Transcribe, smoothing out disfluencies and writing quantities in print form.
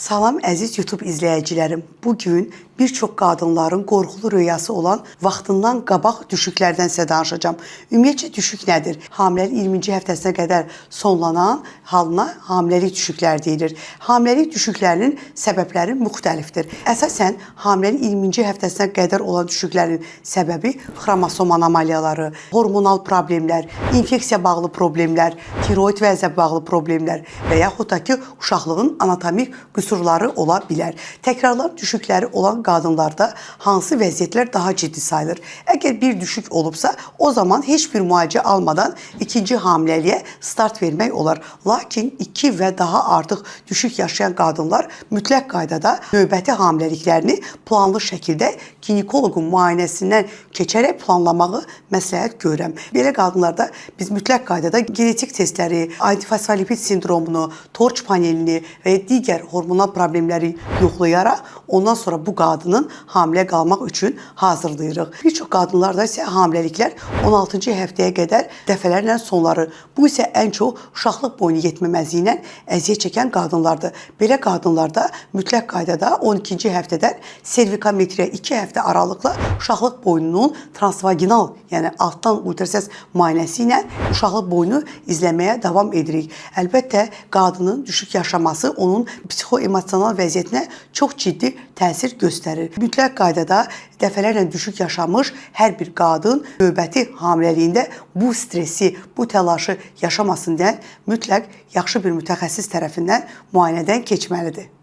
Salam əziz YouTube izləyicilərim. Bugün bir çox qadınların qorxulu rüyası olan vaxtından qabaq düşüklərdən sizə danışacağım. Ümumiyyətcə düşük nədir? Hamiləlik 20-ci həftəsinə qədər sonlanan halına hamiləlik düşükləri deyilir. Hamiləlik düşüklərinin səbəbləri müxtəlifdir. Əsasən hamiləlik 20-ci həftəsinə qədər olan düşüklərin səbəbi xromosom anomaliyaları, hormonal problemlər, infeksiya bağlı problemlər, tiroid vəzinə bağlı problemlər və yaxud da ki, uşaqlığın anatomik qüsurları ola bilər. Təkrarlar düşükləri olan qadınlarda hansı vəziyyətlər daha ciddi sayılır? Əgər bir düşük olubsa, o zaman heç bir müalicə almadan ikinci hamiləliyə start vermək olar. Lakin 2 və daha artıq düşük yaşayan qadınlar mütləq qaydada növbəti hamiləliklərini planlı şəkildə ginekoloqun müayinəsindən keçərək planlamağı məsləhət görürəm. Belə qadınlarda biz mütləq qaydada genetik testləri, antifosfolipid sindromunu, torç panelini və digər hormonal problemləri yoxlayaraq ondan sonra bu qadının hamilə qalmaq üçün hazırlayırıq. Bir çox qadınlarda isə hamiləliklər 16-cı həftəyə qədər dəfələrlə sonları. Bu isə ən çox uşaqlıq boyunu yetməməzliyi ilə əziyyət çəkən qadınlardır. Belə qadınlarda mütləq qaydada 12-ci həftədən servikometriya 2 həftə aralıqla uşaqlıq boynunun transvaginal, yəni altdan ultrasəs müayinəsi ilə uşaqlıq boyunu izləməyə davam edirik. Əlbəttə, qadının düşük yaşaması onun psixoemosional vəziyyətinə çox ciddi təsir göstərir. Mütləq qaydada dəfələrlə düşük yaşamış hər bir qadın növbəti hamiləliyində bu stresi, bu təlaşı yaşamasın deyə mütləq yaxşı bir mütəxəssis tərəfindən müayinədən keçməlidir.